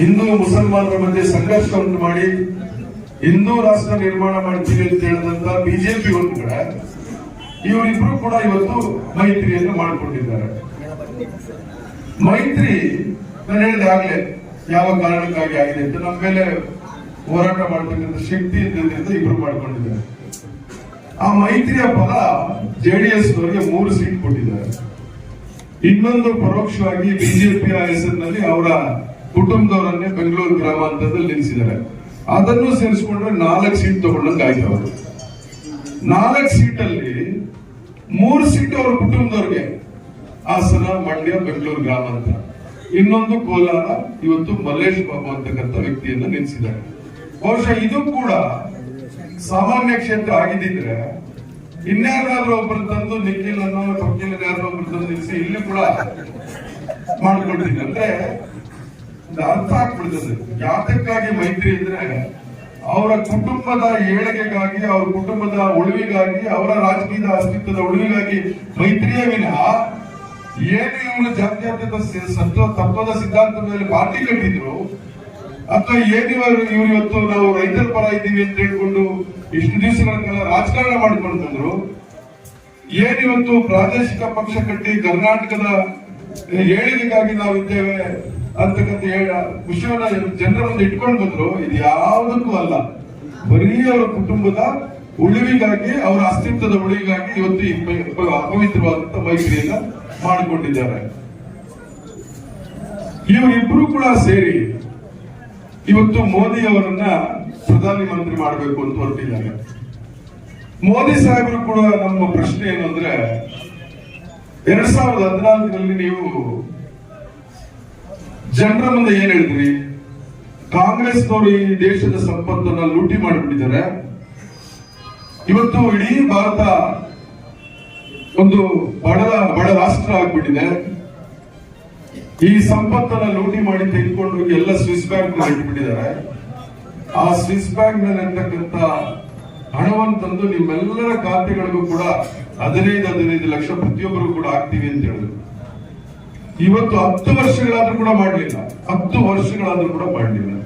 ಹಿಂದೂ ಮುಸಲ್ಮಾನರ ಮಧ್ಯೆ ಸಂಘರ್ಷ ಉಂಟು ಮಾಡಿ ಹಿಂದೂ ರಾಷ್ಟ್ರ ನಿರ್ಮಾಣ ಮಾಡ್ತೀವಿ ಅಂತ ಹೇಳಿದಂತ ಬಿಜೆಪಿ ಒಂದು ಕಡೆ, ಇವರಿಬ್ರು ಕೂಡ ಇವತ್ತು ಮೈತ್ರಿಯನ್ನು ಮಾಡಿಕೊಂಡಿದ್ದಾರೆ. ಮೈತ್ರಿ ನಾನು ಹೇಳಿದೆ ಆಗ್ಲೇ ಯಾವ ಕಾರಣಕ್ಕಾಗಿ ಆಗಿದೆ ಅಂತ, ನಮ್ಮ ಮೇಲೆ ಹೋರಾಟ ಮಾಡತಕ್ಕಂಥ ಶಕ್ತಿ ಇದ್ದಿದ್ದರಿಂದ ಇಬ್ರು ಮಾಡ್ಕೊಂಡಿದ್ದಾರೆ. ಆ ಮೈತ್ರಿಯ ಫಲ ಜೆಡಿಎಸ್ ನವರಿಗೆ 3 ಸೀಟ್ ಕೊಟ್ಟಿದ್ದಾರೆ. ಇನ್ನೊಂದು ಪರೋಕ್ಷವಾಗಿ ಬಿಜೆಪಿಯ ಹೆಸರಿನಲ್ಲಿ ಅವರ ಕುಟುಂಬದವರನ್ನೇ ಬೆಂಗಳೂರು ಗ್ರಾಮಾಂತರದಲ್ಲಿ ನಿಲ್ಲಿಸಿದ್ದಾರೆ. ಅದನ್ನು ಸೇರಿಸಿಕೊಂಡ್ರೆ 4 ಸೀಟ್ ತಗೊಂಡಂಗೆ ಆಯ್ತು. ಅವರು 4 ಸೀಟಲ್ಲಿ 3 ಸೀಟ್ ಅವರ ಕುಟುಂಬದವ್ರಿಗೆ, ಹಾಸನ, ಮಂಡ್ಯ, ಬೆಂಗಳೂರು ಗ್ರಾಮಾಂತರ, ಇನ್ನೊಂದು ಕೋಲಾರ. ಇವತ್ತು ಮಲ್ಲೇಶ್ ಬಾಬು ಅಂತಕ್ಕಂಥ ವ್ಯಕ್ತಿಯನ್ನ ನಿಲ್ಲಿಸಿದ್ದಾರೆ. ಬಹುಶಃ ಇದು ಕೂಡ ಸಾಮಾನ್ಯ ಕ್ಷೇತ್ರ ಆಗಿದ್ದಿದ್ರೆ ಇನ್ಯಾರಾದ್ರೂ ಒಬ್ಬರು ತಂದು ನಿಖಿಲ್ ಅನ್ನೋ ವಕೀಲರಾದ್ರೂ ಒಬ್ರು ತಂದು ನಿಲ್ಲಿಸಿ ಇಲ್ಲಿ ಕೂಡ ಮಾಡ್ಕೊಳ್ತೀನಿ ಅಂದ್ರೆ ಅರ್ಥ ಆಗ್ಬಿಡ್ತದೆ. ಯಾತಕ್ಕಾಗಿ ಮೈತ್ರಿ ಇದ್ರೆ ಅವರ ಕುಟುಂಬದ ಏಳಿಗೆಗಾಗಿ, ಅವರ ಕುಟುಂಬದ ಉಳಿವಿಗಾಗಿ, ಅವರ ರಾಜಕೀಯದ ಅಸ್ತಿತ್ವದ ಉಳಿವಿಗಾಗಿ ಮೈತ್ರಿಯ ವಿನಃ ಏನು ಇವರು ಜಾತ್ಯತೀತ ತತ್ವದ ಸಿದ್ಧಾಂತದ ಮೇಲೆ ಪಾರ್ಟಿ ಕಟ್ಟಿದ್ರು ಅಥವಾ ಏನಿವರು ಇವರು ಇವತ್ತು ನಾವು ರೈತರ ಪರ ಇದ್ದೀವಿ ಅಂತ ಹೇಳ್ಕೊಂಡು ಇಷ್ಟು ದಿವಸಗಳ ಕಾಲ ರಾಜಕಾರಣ ಮಾಡ್ಕೊಂಡು ಬಂದ್ರು, ಏನಿವತ್ತು ಪ್ರಾದೇಶಿಕ ಪಕ್ಷ ಕಟ್ಟಿ ಕರ್ನಾಟಕದ ಏಳಿಗೆಗಾಗಿ ನಾವು ಇದ್ದೇವೆ ಅಂತಕ್ಕಂಥ ವಿಷಯವನ್ನ ಜನರ ಮುಂದೆ ಇಟ್ಕೊಂಡು ಬಂದ್ರು. ಇದು ಯಾವುದಕ್ಕೂ ಅಲ್ಲ, ಬರೀ ಅವರ ಕುಟುಂಬದ ಉಳಿವಿಗಾಗಿ, ಅವರ ಅಸ್ತಿತ್ವದ ಉಳಿವಿಗಾಗಿ ಇವತ್ತು ಈ ಅಪವಿತ್ರವಾದಂತಹ ಮೈತ್ರಿಯನ್ನ ಮಾಡಿಕೊಂಡಿದ್ದಾರೆ. ಇವರಿಬ್ರು ಕೂಡ ಸೇರಿ ಇವತ್ತು ಮೋದಿ ಅವರನ್ನ ಪ್ರಧಾನಿ ಮಂತ್ರಿ ಮಾಡಬೇಕು ಅಂತ ಹೊರಟಿದ್ದಾರೆ. ಮೋದಿ ಸಾಹೇಬರು ಕೂಡ ನಮ್ಮ ಪ್ರಶ್ನೆ ಏನು ಅಂದ್ರೆ, 2014ರಲ್ಲಿ ನೀವು ಜನರ ಮುಂದೆ ಏನ್ ಹೇಳಿದ್ರಿ? ಕಾಂಗ್ರೆಸ್ನವರು ಈ ದೇಶದ ಸಂಪತ್ತನ್ನ ಲೂಟಿ ಮಾಡಿಬಿಟ್ಟಿದ್ದಾರೆ. ಇವತ್ತು ಇಡೀ ಭಾರತ ಒಂದು ಬಡ ರಾಷ್ಟ್ರ ಆಗ್ಬಿಟ್ಟಿದೆ. ಈ ಸಂಪತ್ತನ್ನ ಲೂಟಿ ಮಾಡಿ ತೆಗೆದುಕೊಂಡು ಹೋಗಿ ಎಲ್ಲ ಸ್ವಿಸ್ ಬ್ಯಾಂಕ್ ಇಟ್ಬಿಟ್ಟಿದ್ದಾರೆ. ಆ ಸ್ವಿಸ್ ಬ್ಯಾಂಕ್ ನಲ್ಲಿ ಇರ್ತಕ್ಕಂಥ ಹಣವನ್ನು ತಂದು ನಿಮ್ಮೆಲ್ಲರ ಖಾತೆಗಳಿಗೂ ಕೂಡ 15 ಲಕ್ಷ ಪ್ರತಿಯೊಬ್ಬರು ಕೂಡ ಆಗ್ತೀವಿ ಅಂತ ಹೇಳಿದ್ರು. ಇವತ್ತು 10 ವರ್ಷಗಳಾದ್ರೂ ಕೂಡ ಮಾಡಲಿಲ್ಲ. 10 ವರ್ಷಗಳಾದ್ರೂ ಕೂಡ ಮಾಡಲಿಲ್ಲ.